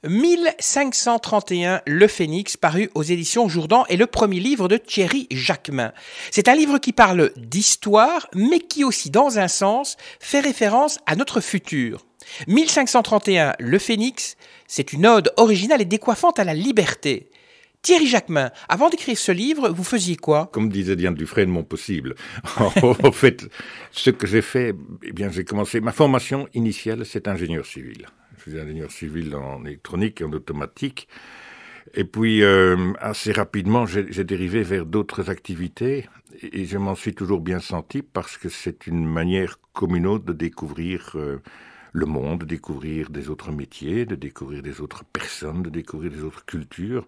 1531, Le Phénix, paru aux éditions Jourdan, est le premier livre de Thierry Jacquemin. C'est un livre qui parle d'histoire, mais qui aussi, dans un sens, fait référence à notre futur. 1531, Le Phénix, c'est une ode originale et décoiffante à la liberté. Thierry Jacquemin, avant d'écrire ce livre, vous faisiez quoi? Comme disait Diane Dufresne, mon possible. En fait, ce que j'ai fait, eh bien, j'ai commencé. Ma formation initiale, c'est ingénieur civil. Je suis ingénieur civil en électronique et en automatique. Et puis, assez rapidement, j'ai dérivé vers d'autres activités. Et je m'en suis toujours bien senti parce que c'est une manière comme une autre de découvrir le monde, de découvrir des autres métiers, de découvrir des autres personnes, de découvrir des autres cultures.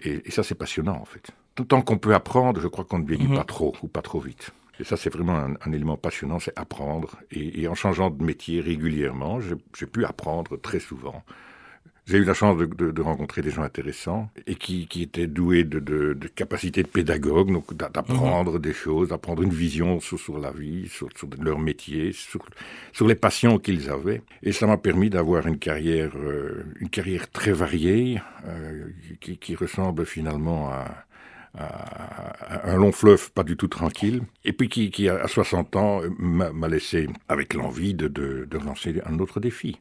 Et ça, c'est passionnant, en fait. Tant qu'on peut apprendre, je crois qu'on ne vieillit pas trop ou pas trop vite. Et ça, c'est vraiment un élément passionnant, c'est apprendre. Et en changeant de métier régulièrement, j'ai pu apprendre très souvent. J'ai eu la chance de rencontrer des gens intéressants et qui étaient doués de capacités de pédagogue, donc d'apprendre des choses, d'apprendre une vision sur la vie, sur leur métier, sur les passions qu'ils avaient. Et ça m'a permis d'avoir une carrière très variée, qui ressemble finalement à un long fleuve pas du tout tranquille, et puis qui à 60 ans, m'a laissé avec l'envie de lancer un autre défi.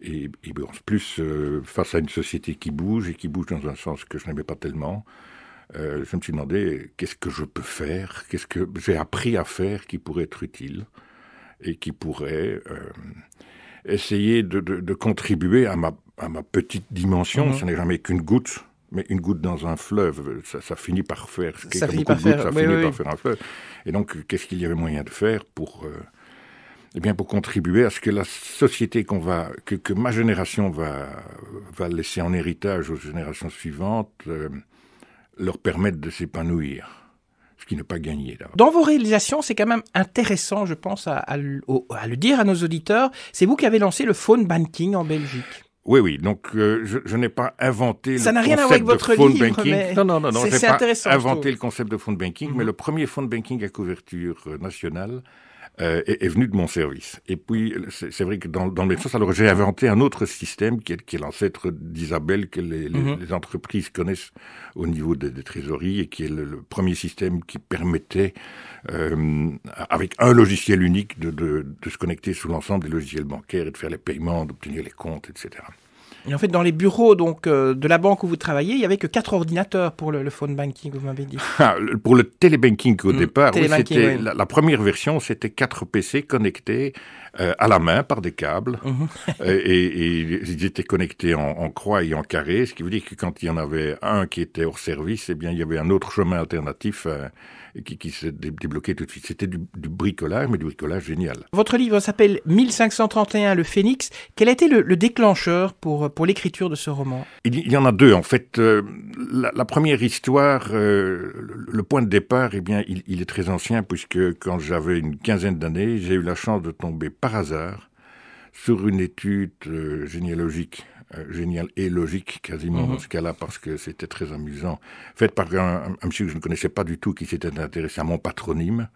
Et en plus, face à une société qui bouge, et qui bouge dans un sens que je n'aimais pas tellement, je me suis demandé qu'est-ce que je peux faire, qu'est-ce que j'ai appris à faire qui pourrait être utile, et qui pourrait essayer de contribuer à ma petite dimension. Ce n'est jamais qu'une goutte, mais une goutte dans un fleuve, ça finit par faire. Ça finit par faire un fleuve. Et donc, qu'est-ce qu'il y avait moyen de faire pour contribuer à ce que la société que ma génération va laisser en héritage aux générations suivantes, leur permette de s'épanouir. Ce qui n'est pas gagné, d'abord. Dans vos réalisations, c'est quand même intéressant, je pense, à le dire à nos auditeurs. C'est vous qui avez lancé le phone banking en Belgique. Oui. Donc, je n'ai pas inventé ça le n'a rien à voir avec votre phone livre, banking. Mais non. C'est intéressant. Pas inventé le concept de phone banking, mais le premier phone banking à couverture nationale est venu de mon service. Et puis, c'est vrai que dans le même sens, alors j'ai inventé un autre système qui est l'ancêtre d'Isabelle, que les entreprises connaissent au niveau des trésoreries, et qui est le premier système qui permettait, avec un logiciel unique, de se connecter sur l'ensemble des logiciels bancaires et de faire les paiements, d'obtenir les comptes, etc. Et en fait, dans les bureaux de la banque où vous travaillez, il n'y avait que 4 ordinateurs pour le phone banking, vous m'avez dit. Pour le télébanking au départ, télébanking, oui. La première version, c'était 4 PC connectés à la main par des câbles. Et ils étaient connectés en croix et en carré, ce qui veut dire que quand il y en avait un qui était hors service, eh bien, il y avait un autre chemin alternatif qui s'est débloqué tout de suite. C'était du bricolage, mais du bricolage génial. Votre livre s'appelle 1531, Le Phénix. Quel a été le déclencheur pour l'écriture de ce roman? Il y en a deux, en fait. La première histoire, le point de départ, eh bien, il est très ancien, puisque quand j'avais une quinzaine d'années, j'ai eu la chance de tomber par hasard sur une étude généalogique, géniale et logique quasiment dans ce cas-là, parce que c'était très amusant, faite par un monsieur que je ne connaissais pas du tout, qui s'était intéressé à mon patronyme.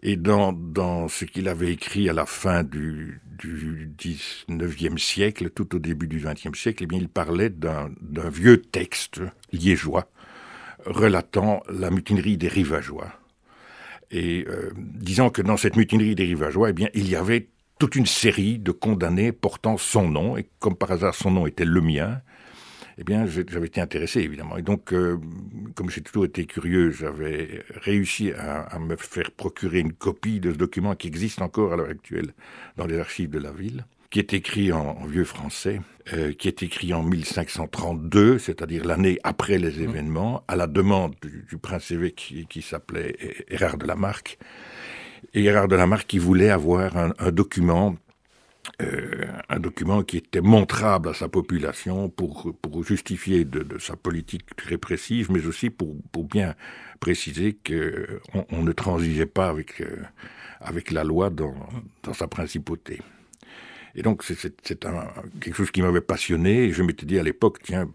Et dans ce qu'il avait écrit à la fin du 19e siècle, tout au début du 20e siècle, eh bien, il parlait d'un vieux texte liégeois relatant la mutinerie des Rivageois. Et disant que dans cette mutinerie des Rivageois, eh bien, il y avait toute une série de condamnés portant son nom, et comme par hasard son nom était le mien, eh bien, j'avais été intéressé, évidemment. Et donc, comme j'ai toujours été curieux, j'avais réussi à me faire procurer une copie de ce document qui existe encore à l'heure actuelle dans les archives de la ville, qui est écrit en vieux français, qui est écrit en 1532, c'est-à-dire l'année après les événements, à la demande du prince-évêque qui s'appelait Erard de la Marck. Et Erard de la Marck qui voulait avoir un document qui était montrable à sa population pour justifier de sa politique répressive, mais aussi pour bien préciser qu'on ne transigeait pas avec la loi dans sa principauté. Et donc c'est quelque chose qui m'avait passionné, et je m'étais dit à l'époque, tiens,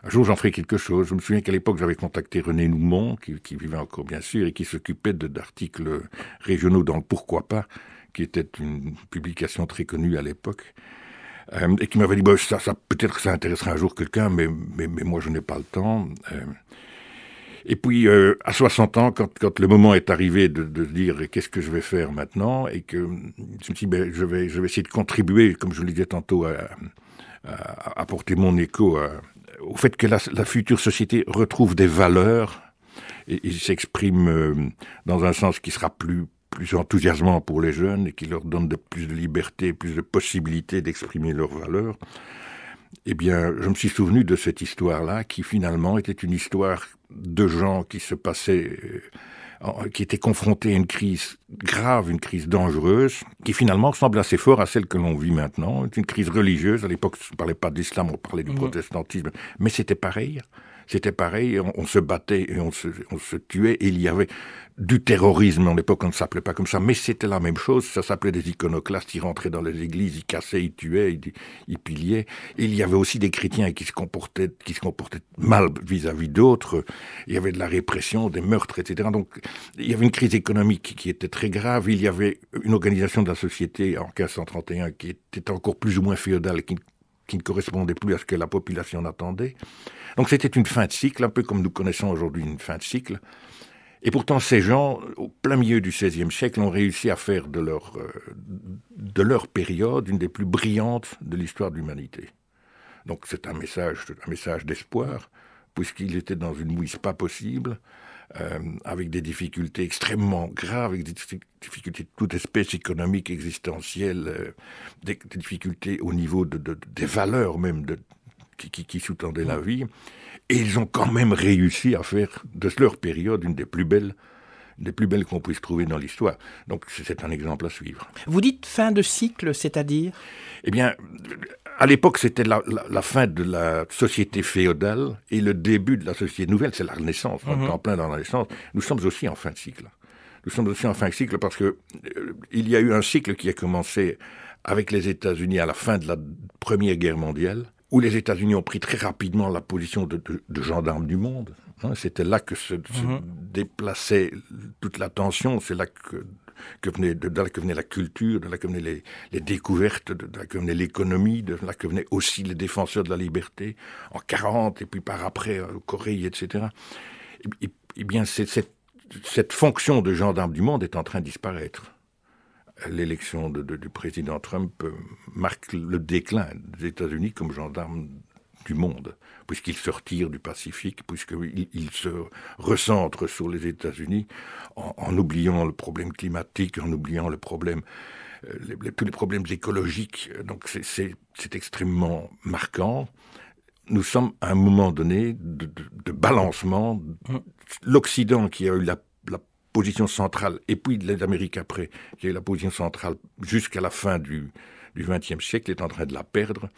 un jour j'en ferai quelque chose. Je me souviens qu'à l'époque j'avais contacté René Noumont, qui vivait encore bien sûr, et qui s'occupait d'articles régionaux dans le Pourquoi pas, qui était une publication très connue à l'époque. et qui m'avait dit ça peut-être que ça intéressera un jour quelqu'un, mais moi je n'ai pas le temps. Et puis à 60 ans, quand le moment est arrivé de se dire qu'est-ce que je vais faire maintenant, et que je me suis dit je vais essayer de contribuer, comme je le disais tantôt, à apporter mon écho au fait que la future société retrouve des valeurs et s'exprime dans un sens qui sera plus enthousiasmant pour les jeunes et qui leur donne plus de liberté, plus de possibilités d'exprimer leurs valeurs. Eh bien, je me suis souvenu de cette histoire-là, qui finalement était une histoire de gens qui se passaient, qui étaient confrontés à une crise grave, une crise dangereuse, qui finalement ressemble assez fort à celle que l'on vit maintenant. C'est une crise religieuse. À l'époque, on ne parlait pas d'islam, on parlait du protestantisme, mais c'était pareil. C'était pareil, on se battait et on se tuait, et il y avait du terrorisme. À l'époque, on ne s'appelait pas comme ça, mais c'était la même chose. Ça s'appelait des iconoclastes, ils rentraient dans les églises, ils cassaient, ils tuaient, ils pillaient. Et il y avait aussi des chrétiens qui se comportaient mal vis-à-vis d'autres. Il y avait de la répression, des meurtres, etc. Donc, il y avait une crise économique qui était très grave. Il y avait une organisation de la société en 1531 qui était encore plus ou moins féodale, qui ne correspondait plus à ce que la population attendait. Donc c'était une fin de cycle, un peu comme nous connaissons aujourd'hui une fin de cycle. Et pourtant, ces gens, au plein milieu du XVIe siècle, ont réussi à faire de leur période une des plus brillantes de l'histoire de l'humanité. Donc c'est un message d'espoir, puisqu'ils étaient dans une mouise pas possible, avec des difficultés extrêmement graves, avec des difficultés de toute espèce économique, existentielle, des difficultés au niveau des valeurs même qui sous-tendaient la vie. Et ils ont quand même réussi à faire de leur période une des plus belles qu'on puisse trouver dans l'histoire. Donc c'est un exemple à suivre. Vous dites fin de cycle, c'est-à-dire ? Eh bien, à l'époque, c'était la fin de la société féodale et le début de la société nouvelle. C'est la Renaissance, on est en plein dans la Renaissance. Nous sommes aussi en fin de cycle. Nous sommes aussi en fin de cycle parce que il y a eu un cycle qui a commencé avec les États-Unis à la fin de la Première Guerre mondiale, où les États-Unis ont pris très rapidement la position de gendarmes du monde. C'était là que se déplaçait toute l'attention, c'est là que venait la culture, de là que venaient les découvertes, de là que venait l'économie, de là que venaient aussi les défenseurs de la liberté, en 40, et puis par après, Corée, etc. Et bien, cette fonction de gendarme du monde est en train de disparaître. L'élection du président Trump marque le déclin des États-Unis comme gendarme du monde, puisqu'il se retire du Pacifique, puisqu'il se recentre sur les États-Unis en oubliant le problème climatique, en oubliant le problème, tous les problèmes écologiques. Donc c'est extrêmement marquant. Nous sommes à un moment donné de balancement. L'Occident qui a eu la position centrale, et puis les Amériques après, qui a eu la position centrale jusqu'à la fin du XXe siècle, est en train de la perdre.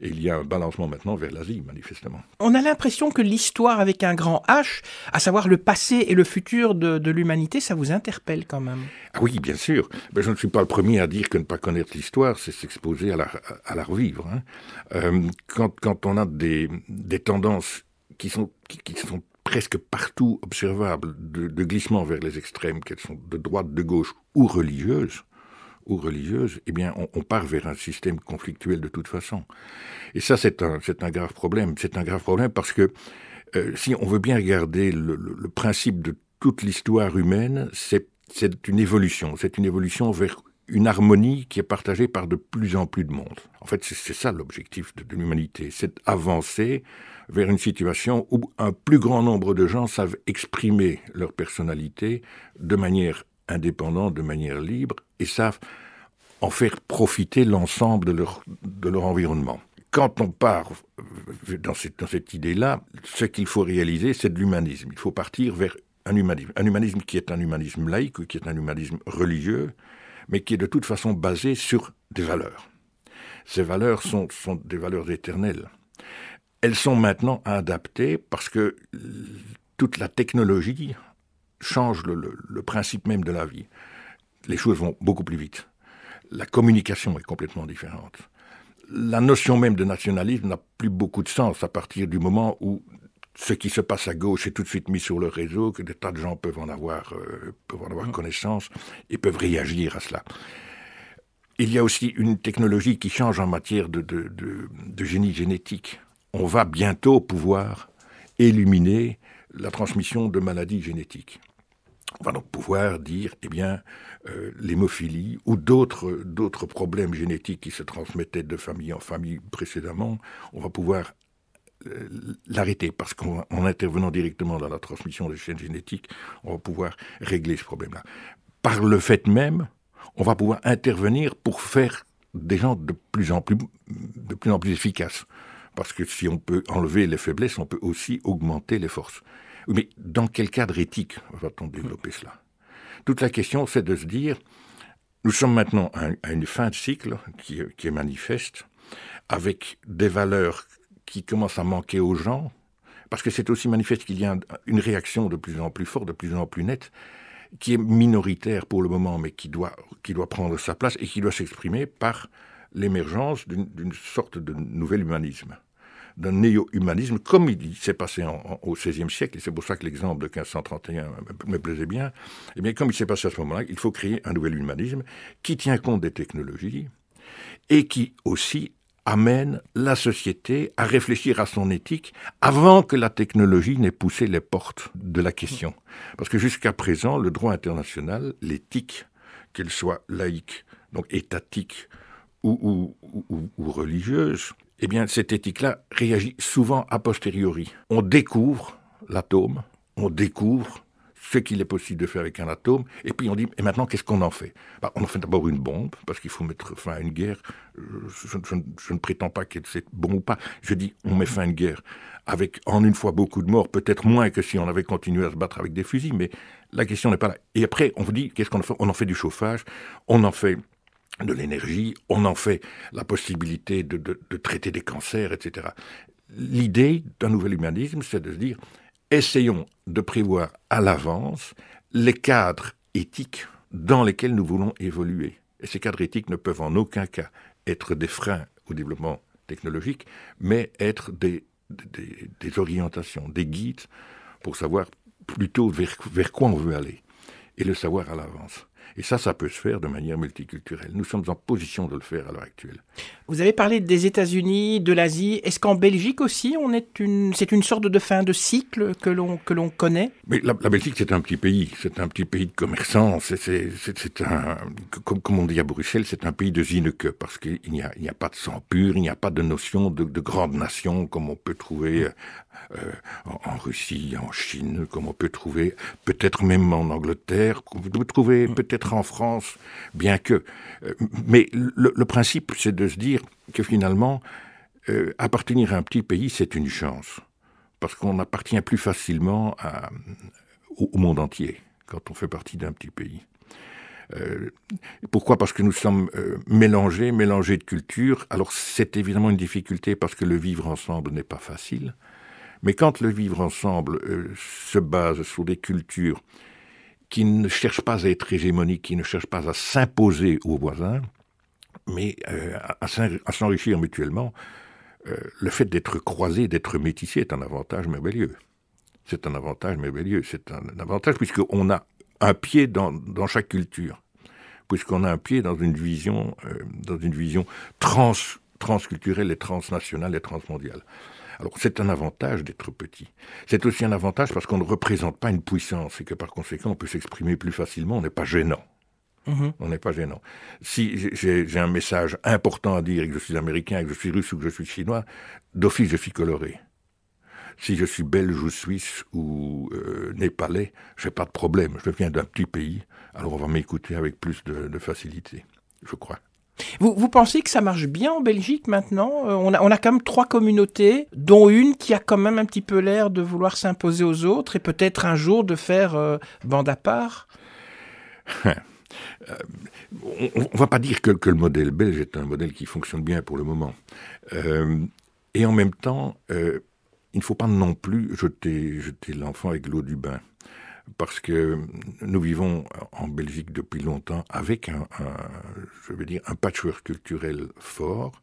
Et il y a un balancement maintenant vers l'Asie, manifestement. On a l'impression que l'histoire avec un grand H, à savoir le passé et le futur de l'humanité, ça vous interpelle quand même. Ah oui, bien sûr. Mais je ne suis pas le premier à dire que ne pas connaître l'histoire, c'est s'exposer à la revivre. Quand on a des tendances qui sont presque partout observables, de glissement vers les extrêmes, qu'elles sont de droite, de gauche ou religieuses, eh bien, on part vers un système conflictuel de toute façon. Et ça, c'est un grave problème. C'est un grave problème parce que si on veut bien regarder le principe de toute l'histoire humaine, c'est une évolution. C'est une évolution vers une harmonie qui est partagée par de plus en plus de monde. En fait, c'est ça l'objectif de l'humanité. C'est avancer vers une situation où un plus grand nombre de gens savent exprimer leur personnalité de manière indépendante, de manière libre, et savent en faire profiter l'ensemble de leur environnement. Quand on part dans cette idée-là, ce qu'il faut réaliser, c'est de l'humanisme. Il faut partir vers un humanisme qui est un humanisme laïque, qui est un humanisme religieux, mais qui est de toute façon basé sur des valeurs. Ces valeurs sont des valeurs éternelles. Elles sont maintenant adaptées parce que toute la technologie change le principe même de la vie. Les choses vont beaucoup plus vite. La communication est complètement différente. La notion même de nationalisme n'a plus beaucoup de sens à partir du moment où ce qui se passe à gauche est tout de suite mis sur le réseau, que des tas de gens peuvent en avoir connaissance et peuvent réagir à cela. Il y a aussi une technologie qui change en matière de génie génétique. On va bientôt pouvoir éliminer la transmission de maladies génétiques. On va donc pouvoir dire, eh bien, l'hémophilie ou d'autres problèmes génétiques qui se transmettaient de famille en famille précédemment, on va pouvoir l'arrêter, parce qu'en intervenant directement dans la transmission des chaînes génétiques, on va pouvoir régler ce problème-là. Par le fait même, on va pouvoir intervenir pour faire des gens de plus en plus efficaces. Parce que si on peut enlever les faiblesses, on peut aussi augmenter les forces. Mais dans quel cadre éthique va-t-on développer cela? Toute la question, c'est de se dire, nous sommes maintenant à une fin de cycle qui est manifeste, avec des valeurs qui commencent à manquer aux gens, parce que c'est aussi manifeste qu'il y a une réaction de plus en plus forte, de plus en plus nette, qui est minoritaire pour le moment, mais qui doit prendre sa place et qui doit s'exprimer par l'émergence d'une sorte de nouvel humanisme, d'un néo-humanisme, comme il s'est passé au XVIe siècle, et c'est pour ça que l'exemple de 1531 me plaisait bien. Eh bien, comme il s'est passé à ce moment-là, il faut créer un nouvel humanisme qui tient compte des technologies et qui aussi amène la société à réfléchir à son éthique avant que la technologie n'ait poussé les portes de la question. Parce que jusqu'à présent, le droit international, l'éthique, qu'elle soit laïque, donc étatique ou religieuse, eh bien, cette éthique-là réagit souvent a posteriori. On découvre l'atome, on découvre ce qu'il est possible de faire avec un atome, et puis on dit, et maintenant, qu'est-ce qu'on en fait? On en fait d'abord une bombe, parce qu'il faut mettre fin à une guerre. Je ne prétends pas que c'est bon ou pas. Je dis, on met fin à une guerre, avec en une fois beaucoup de morts, peut-être moins que si on avait continué à se battre avec des fusils, mais la question n'est pas là. Et après, on vous dit, qu'est-ce qu'on en fait? On en fait du chauffage, on en fait de l'énergie, on en fait la possibilité de traiter des cancers, etc. L'idée d'un nouvel humanisme, c'est de se dire, essayons de prévoir à l'avance les cadres éthiques dans lesquels nous voulons évoluer. Et ces cadres éthiques ne peuvent en aucun cas être des freins au développement technologique, mais être des orientations, des guides pour savoir plutôt vers quoi on veut aller, et le savoir à l'avance. Et ça peut se faire de manière multiculturelle. Nous sommes en position de le faire à l'heure actuelle. Vous avez parlé des États-Unis, de l'Asie. Est-ce qu'en Belgique aussi, c'est une sorte de fin de cycle que l'on connaît? Mais la Belgique, c'est un petit pays. C'est un petit pays de commerçants. Comme on dit à Bruxelles, c'est un pays de Zineke, parce qu'il n'y a pas de sang pur, il n'y a pas de notion de grande nation comme on peut trouver en Russie, en Chine, comme on peut trouver peut-être même en Angleterre, qu'on peut trouver peut-être en France, bien que. Mais le principe, c'est de se dire que finalement, appartenir à un petit pays, c'est une chance. Parce qu'on appartient plus facilement au monde entier, quand on fait partie d'un petit pays. Pourquoi? Parce que nous sommes mélangés de cultures. Alors c'est évidemment une difficulté, parce que le vivre ensemble n'est pas facile. Mais quand le vivre ensemble se base sur des cultures qui ne cherchent pas à être hégémoniques, qui ne cherchent pas à s'imposer aux voisins, mais à s'enrichir mutuellement, le fait d'être croisé, d'être métissé est un avantage merveilleux. C'est un avantage merveilleux. C'est un avantage puisqu'on a un pied dans chaque culture, puisqu'on a un pied dans une vision transculturelle et transnationale et transmondiale. Alors c'est un avantage d'être petit. C'est aussi un avantage parce qu'on ne représente pas une puissance et que par conséquent on peut s'exprimer plus facilement, on n'est pas gênant. On n'est pas gênant. Si j'ai un message important à dire et que je suis américain, que je suis russe ou que je suis chinois, d'office je suis coloré. Si je suis belge ou suisse ou népalais, je n'ai pas de problème. Je viens d'un petit pays, alors on va m'écouter avec plus de facilité, je crois. Vous pensez que ça marche bien en Belgique maintenant? On a quand même 3 communautés, dont une qui a quand même un petit peu l'air de vouloir s'imposer aux autres et peut-être un jour de faire bande à part. On ne va pas dire que le modèle belge est un modèle qui fonctionne bien pour le moment. Et en même temps, il ne faut pas non plus jeter l'enfant avec l'eau du bain. Parce que nous vivons en Belgique depuis longtemps avec un patchwork culturel fort.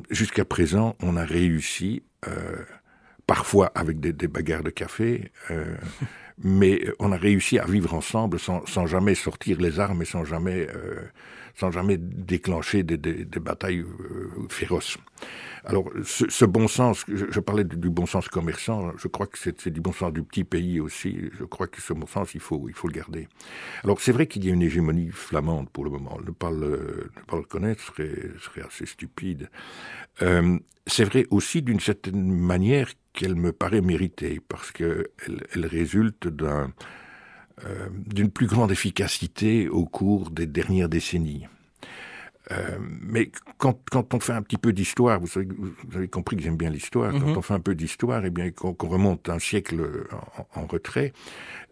Jusqu'à présent, on a réussi, parfois avec des bagarres de café, mais on a réussi à vivre ensemble sans jamais sortir les armes et sans jamais déclencher des batailles féroces. Alors, ce bon sens, je parlais du bon sens commerçant, je crois que c'est du bon sens du petit pays aussi, je crois que ce bon sens, il faut le garder. Alors, c'est vrai qu'il y a une hégémonie flamande pour le moment, ne pas le connaître serait assez stupide. C'est vrai aussi d'une certaine manière qu'elle me paraît méritée, parce qu'elle résulte d'une plus grande efficacité au cours des dernières décennies. Mais quand on fait un petit peu d'histoire, vous avez compris que j'aime bien l'histoire, quand on fait un peu d'histoire, et bien qu'on remonte un siècle en retrait,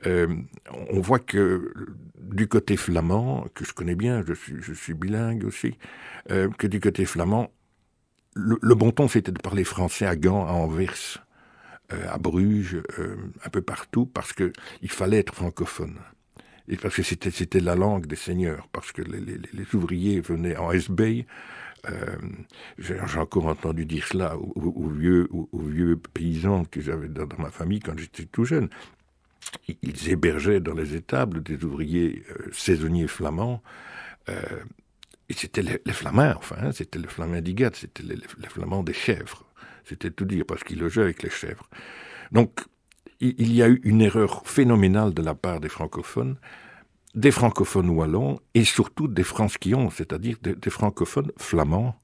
on voit que du côté flamand, que je connais bien, je suis bilingue aussi, que du côté flamand, le bon ton c'était de parler français à Gand, à Anvers, à Bruges, un peu partout, parce que il fallait être francophone. Et parce que c'était la langue des seigneurs, parce que les ouvriers venaient en S-Bay. J'ai encore entendu dire cela aux vieux paysans que j'avais dans ma famille quand j'étais tout jeune. Ils hébergeaient dans les étables des ouvriers saisonniers flamands. Et c'était les flamands, enfin, hein, c'était les flamands d'Igat, c'était les flamands des chèvres. C'était tout dire, parce qu'ils logeaient avec les chèvres. Donc, il y a eu une erreur phénoménale de la part des francophones wallons, et surtout des franskillons, c'est-à-dire des francophones flamands,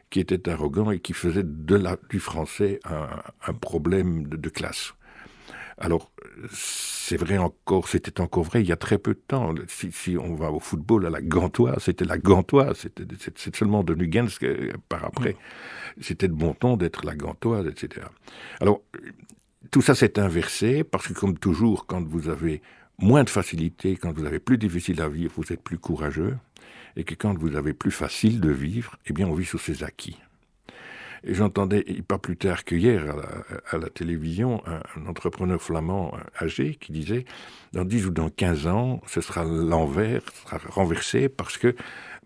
qui étaient arrogants et qui faisaient du français un problème de classe. Alors, c'était encore vrai il y a très peu de temps. Si on va au football à la Gantoise, c'était la Gantoise, c'est seulement devenu Gens par après. C'était de bon ton d'être la Gantoise, etc. Alors, tout ça s'est inversé, parce que comme toujours, quand vous avez moins de facilité, quand vous avez plus difficile à vivre, vous êtes plus courageux, et que quand vous avez plus facile de vivre, eh bien on vit sur ses acquis. Et j'entendais, pas plus tard qu'hier, à la télévision, un entrepreneur flamand âgé qui disait « Dans 10 ou dans 15 ans, ce sera l'envers, ce sera renversé, parce que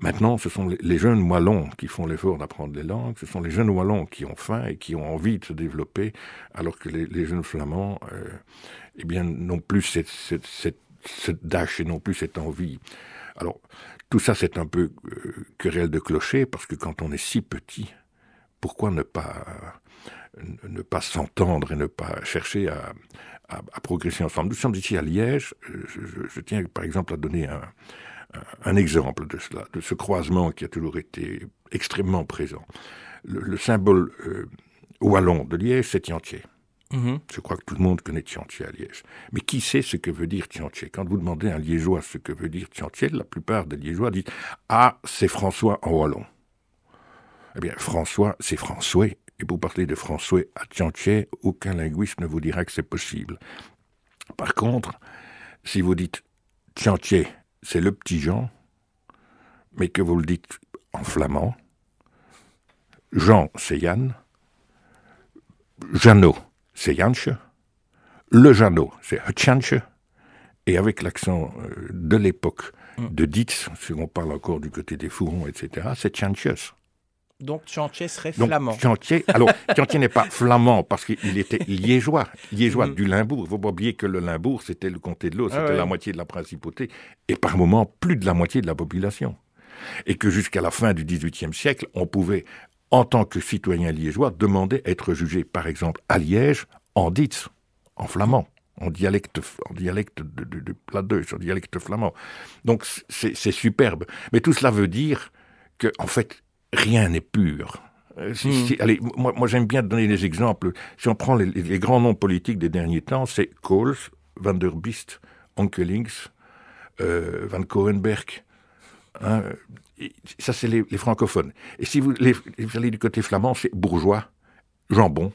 maintenant, ce sont les jeunes wallons qui font l'effort d'apprendre les langues, ce sont les jeunes wallons qui ont faim et qui ont envie de se développer, alors que les jeunes flamands, eh bien, n'ont plus cette dash et n'ont plus cette envie. » Alors, tout ça, c'est un peu querelle de clocher, parce que quand on est si petit, pourquoi ne pas s'entendre et ne pas chercher à progresser ensemble? Nous sommes ici à Liège. Je tiens par exemple à donner un exemple de cela, de ce croisement qui a toujours été extrêmement présent. Le symbole wallon de Liège, c'est Tiantier. Je crois que tout le monde connaît Tiantier à Liège. Mais qui sait ce que veut dire Tiantier? Quand vous demandez à un Liégeois ce que veut dire Tiantier, la plupart des Liégeois disent « Ah, c'est François en wallon ». Eh bien, François, c'est François. Et pour parler de François à Tiantier, aucun linguiste ne vous dira que c'est possible. Par contre, si vous dites Tiantier, c'est le petit Jean, mais que vous le dites en flamand, Jean, c'est Yann, Jeannot, c'est Janche, le Jeannot, c'est Hutchanche, et avec l'accent de l'époque de Dietz, si on parle encore du côté des fourrons, etc., c'est Tchanches. Donc Tiantier serait flamand. Tiantier n'est pas flamand parce qu'il était liégeois du Limbourg. Il ne faut pas oublier que le Limbourg, c'était le comté de l'Aube, c'était la moitié de la principauté, et par moments, plus de la moitié de la population. Et que jusqu'à la fin du XVIIIe siècle, on pouvait, en tant que citoyen liégeois, demander à être jugé, par exemple, à Liège, en Dietz, en flamand, en dialecte de Pladeuse, en dialecte flamand. Donc c'est superbe. Mais tout cela veut dire que, en fait, rien n'est pur. Allez, moi j'aime bien donner des exemples. Si on prend les grands noms politiques des derniers temps, c'est Kohls, Van der Biest, Onkelings, Van Korenberg. Hein, ça, c'est les francophones. Et si vous allez du côté flamand, c'est Bourgeois, Jambon,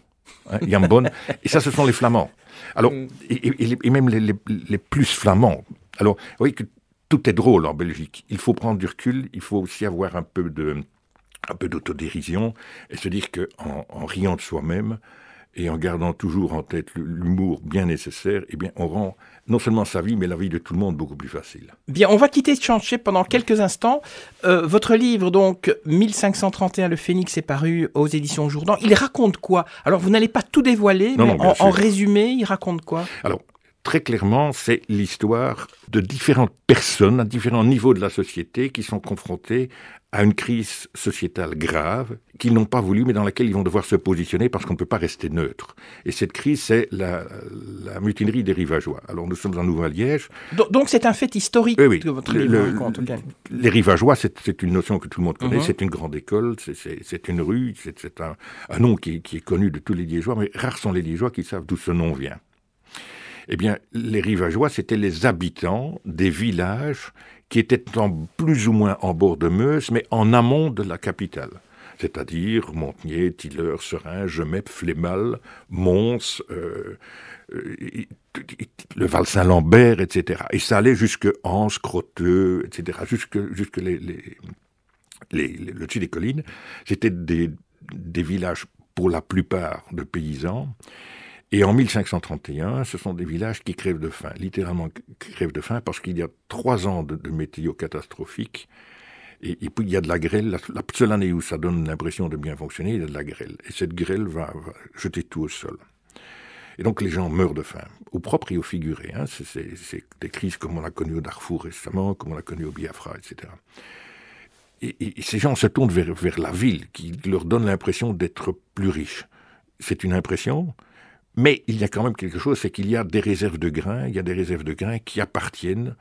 Jambon. Et ça, ce sont les flamands. Alors, et même les plus flamands. Alors, vous voyez que tout est drôle en Belgique. Il faut prendre du recul, il faut aussi avoir un peu d'autodérision et se dire qu'en riant de soi-même et en gardant toujours en tête l'humour bien nécessaire, eh bien, on rend non seulement sa vie, mais la vie de tout le monde beaucoup plus facile. Bien, on va quitter Tiantier pendant quelques instants. Votre livre, donc, 1531, Le Phénix, est paru aux éditions Jourdan. Il raconte quoi? Alors, vous n'allez pas tout dévoiler, mais en résumé, il raconte quoi? Alors, très clairement, c'est l'histoire de différentes personnes à différents niveaux de la société qui sont confrontées à une crise sociétale grave qu'ils n'ont pas voulu, mais dans laquelle ils vont devoir se positionner parce qu'on ne peut pas rester neutre. Et cette crise, c'est la mutinerie des Rivageois. Alors nous sommes en Nouveau-Liège. Donc c'est un fait historique que votre livre raconte. Les Rivageois, c'est une notion que tout le monde connaît, c'est une grande école, c'est une rue, c'est un nom qui est connu de tous les Liégeois, mais rares sont les Liégeois qui savent d'où ce nom vient. Eh bien, les Rivageois, c'était les habitants des villages qui étaient plus ou moins en bord de Meuse, mais en amont de la capitale. C'est-à-dire Montagnier, Tilleur, Serein, Gemep, Flémal, Mons, le Val-Saint-Lambert, etc. Et ça allait jusque Anse, Croteux, etc., jusque le dessus des collines. C'était des villages, pour la plupart, de paysans. Et en 1531, ce sont des villages qui crèvent de faim, littéralement crèvent de faim, parce qu'il y a 3 ans de météo catastrophique, et puis il y a de la grêle. La seule année où ça donne l'impression de bien fonctionner, il y a de la grêle. Et cette grêle va jeter tout au sol. Et donc les gens meurent de faim, au propre et au figuré. Hein. C'est des crises comme on l'a connu au Darfour récemment, comme on l'a connu au Biafra, etc. Et ces gens se tournent vers la ville, qui leur donne l'impression d'être plus riches. C'est une impression. Mais il y a quand même quelque chose, c'est qu'il y a des réserves de grains, qui appartiennent,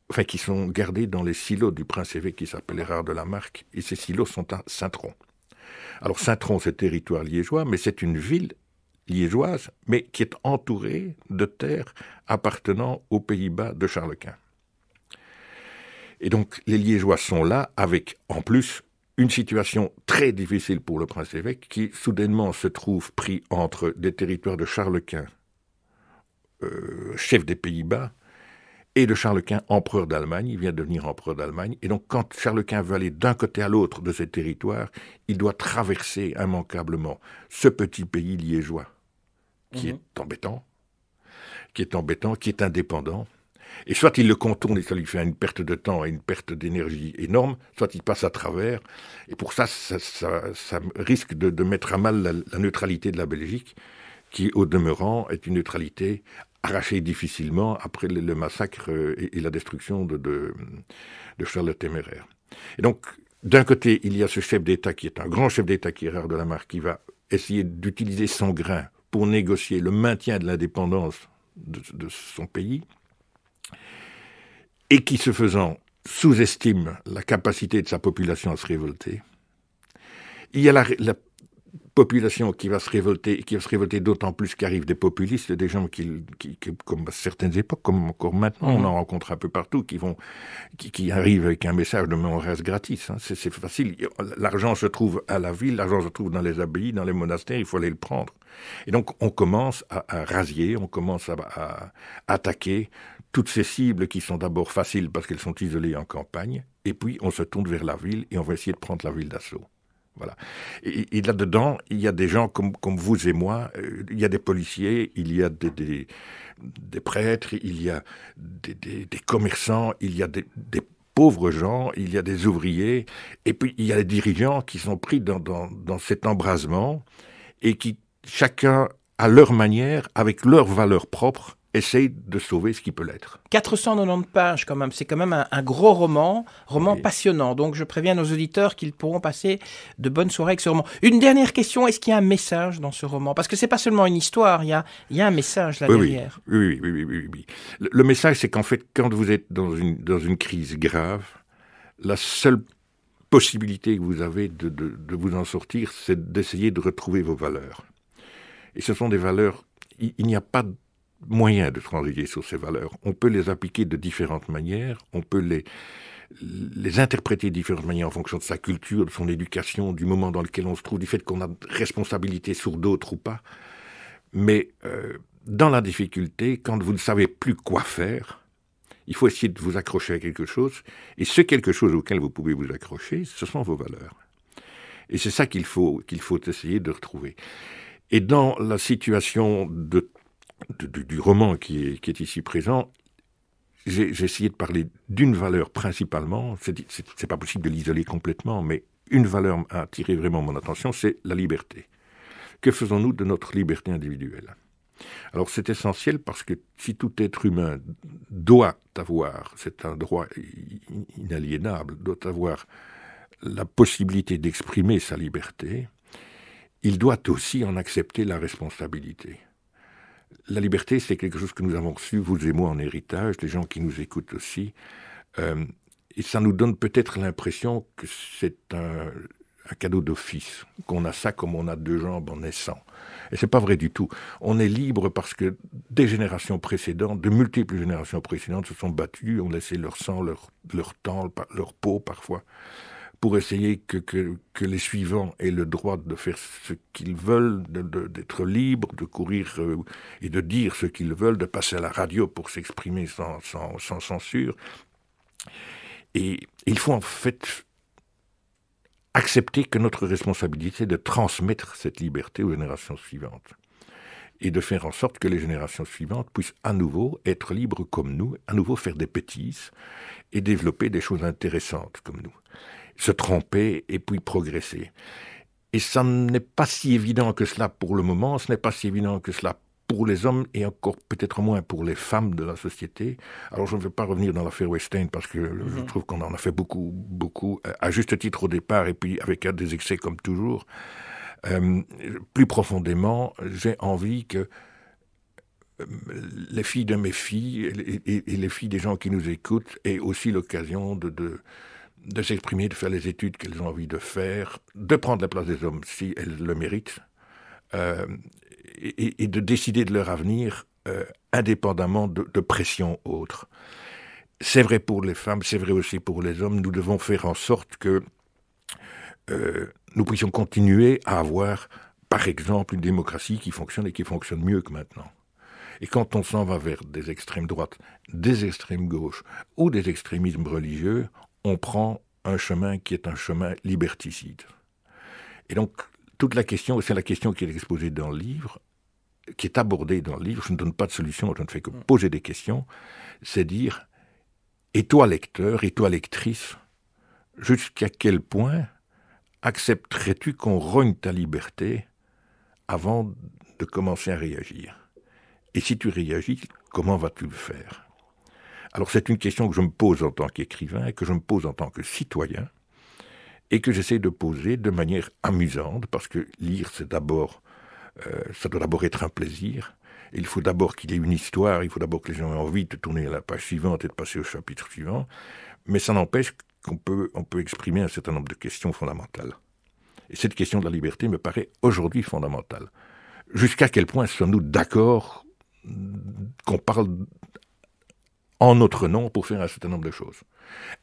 enfin qui sont gardées dans les silos du prince-évêque qui s'appelle Erard de la Marque, et ces silos sont à Saint-Tron. Alors Saint-Tron, c'est territoire liégeois, mais c'est une ville liégeoise, mais qui est entourée de terres appartenant aux Pays-Bas de Charles Quint. Et donc les Liégeois sont là avec, en plus, une situation très difficile pour le prince-évêque qui, soudainement, se trouve pris entre des territoires de Charles Quint, chef des Pays-Bas, et de Charles Quint, empereur d'Allemagne. Il vient de devenir empereur d'Allemagne. Et donc, quand Charles Quint veut aller d'un côté à l'autre de ces territoires, il doit traverser immanquablement ce petit pays liégeois, qui est embêtant, qui est indépendant. Et soit il le contourne et ça lui fait une perte de temps et une perte d'énergie énorme, soit il passe à travers. Et pour ça risque de mettre à mal la neutralité de la Belgique, qui, au demeurant, est une neutralité arrachée difficilement après le massacre et la destruction de Charles le Téméraire. Et donc, d'un côté, il y a ce chef d'État qui est un grand chef d'État, qui est Erard de la Marque, qui va essayer d'utiliser son grain pour négocier le maintien de l'indépendance de son pays, et qui, ce faisant, sous-estime la capacité de sa population à se révolter. Il y a la population qui va se révolter d'autant plus qu'arrivent des populistes, des gens qui, comme à certaines époques, comme encore maintenant, on en rencontre un peu partout, qui arrivent avec un message de « mais on reste gratis ». Hein. C'est facile. L'argent se trouve à la ville, l'argent se trouve dans les abbayes, dans les monastères, il faut aller le prendre. Et donc, on commence à rasier, on commence à attaquer toutes ces cibles qui sont d'abord faciles parce qu'elles sont isolées en campagne, et puis on se tourne vers la ville et on va essayer de prendre la ville d'assaut. Voilà. Et là-dedans, il y a des gens comme vous et moi, il y a des policiers, il y a des prêtres, il y a des commerçants, il y a des pauvres gens, il y a des ouvriers, et puis il y a les dirigeants qui sont pris dans cet embrasement et qui, chacun à leur manière, avec leurs valeurs propres, essaye de sauver ce qui peut l'être. 490 pages quand même, c'est quand même un gros roman oui. Passionnant. Donc je préviens nos auditeurs qu'ils pourront passer de bonnes soirées avec ce roman. Une dernière question, est-ce qu'il y a un message dans ce roman? Parce que c'est pas seulement une histoire, il y a un message là derrière. Oui. Le message, c'est qu'en fait, quand vous êtes dans une crise grave, la seule possibilité que vous avez de vous en sortir, c'est d'essayer de retrouver vos valeurs. Et ce sont des valeurs, il n'y a pas de moyen de transiger sur ces valeurs. On peut les appliquer de différentes manières, on peut les interpréter de différentes manières en fonction de sa culture, de son éducation, du moment dans lequel on se trouve, du fait qu'on a responsabilité sur d'autres ou pas. Mais dans la difficulté, quand vous ne savez plus quoi faire, il faut essayer de vous accrocher à quelque chose, et ce quelque chose auquel vous pouvez vous accrocher, ce sont vos valeurs. Et c'est ça qu'il faut essayer de retrouver. Et dans la situation du roman qui est ici présent, j'ai essayé de parler d'une valeur principalement, c'est pas possible de l'isoler complètement, mais une valeur a attiré vraiment mon attention, c'est la liberté. Que faisons-nous de notre liberté individuelle ? Alors c'est essentiel parce que si tout être humain doit avoir, c'est un droit inaliénable, doit avoir la possibilité d'exprimer sa liberté, il doit aussi en accepter la responsabilité. La liberté, c'est quelque chose que nous avons reçu, vous et moi, en héritage, les gens qui nous écoutent aussi, et ça nous donne peut-être l'impression que c'est un cadeau d'office, qu'on a ça comme on a deux jambes en naissant. Et c'est pas vrai du tout. On est libre parce que des générations précédentes, de multiples générations précédentes se sont battues, ont laissé leur sang, leur temps, leur peau parfois, pour essayer que les suivants aient le droit de faire ce qu'ils veulent, d'être libres, de courir et de dire ce qu'ils veulent, de passer à la radio pour s'exprimer sans censure. Et il faut en fait accepter que notre responsabilité est de transmettre cette liberté aux générations suivantes et de faire en sorte que les générations suivantes puissent à nouveau être libres comme nous, à nouveau faire des bêtises et développer des choses intéressantes comme nous, se tromper et puis progresser. Et ça n'est pas si évident que cela pour le moment, ce n'est pas si évident que cela pour les hommes et encore peut-être moins pour les femmes de la société. Alors je ne veux pas revenir dans l'affaire Weinstein parce que je trouve qu'on en a fait beaucoup, à juste titre au départ et puis avec des excès comme toujours. Plus profondément, j'ai envie que les filles de mes filles et les filles des gens qui nous écoutent aient aussi l'occasion de s'exprimer, de faire les études qu'elles ont envie de faire, de prendre la place des hommes si elles le méritent, et de décider de leur avenir indépendamment de pressions autres. C'est vrai pour les femmes, c'est vrai aussi pour les hommes. Nous devons faire en sorte que nous puissions continuer à avoir, par exemple, une démocratie qui fonctionne et qui fonctionne mieux que maintenant. Et quand on s'en va vers des extrêmes droites, des extrêmes gauches ou des extrémismes religieux, on prend un chemin qui est un chemin liberticide. Et donc, toute la question, c'est la question qui est exposée dans le livre, qui est abordée dans le livre, je ne donne pas de solution, je ne fais que poser des questions, c'est dire, et toi lecteur, et toi lectrice, jusqu'à quel point accepterais-tu qu'on rogne ta liberté avant de commencer à réagir? Et si tu réagis, comment vas-tu le faire? Alors c'est une question que je me pose en tant qu'écrivain, que je me pose en tant que citoyen, et que j'essaie de poser de manière amusante, parce que lire, c'est d'abord, ça doit d'abord être un plaisir. Il faut d'abord qu'il y ait une histoire, il faut d'abord que les gens aient envie de tourner à la page suivante et de passer au chapitre suivant, mais ça n'empêche qu'on peut exprimer un certain nombre de questions fondamentales. Et cette question de la liberté me paraît aujourd'hui fondamentale. Jusqu'à quel point sommes-nous d'accord qu'on parle en notre nom pour faire un certain nombre de choses?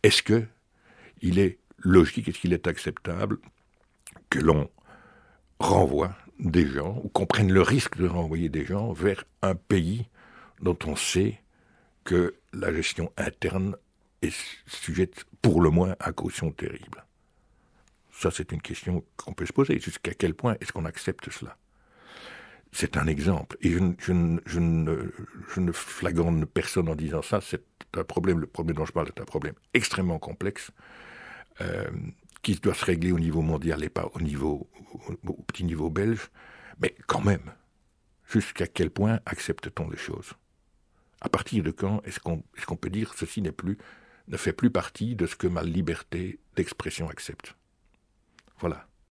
Est-ce qu'il est logique, est-ce qu'il est acceptable que l'on renvoie des gens, ou qu'on prenne le risque de renvoyer des gens vers un pays dont on sait que la gestion interne est sujette pour le moins à caution terrible? Ça, c'est une question qu'on peut se poser. Jusqu'à quel point est-ce qu'on accepte cela? C'est un exemple. Et je ne flagrante personne en disant ça. C'est un problème, le problème dont je parle est un problème extrêmement complexe qui doit se régler au niveau mondial et pas au petit niveau belge. Mais quand même, jusqu'à quel point accepte-t-on les choses? À partir de quand est-ce qu'on peut dire ceci ne fait plus partie de ce que ma liberté d'expression accepte? Voilà.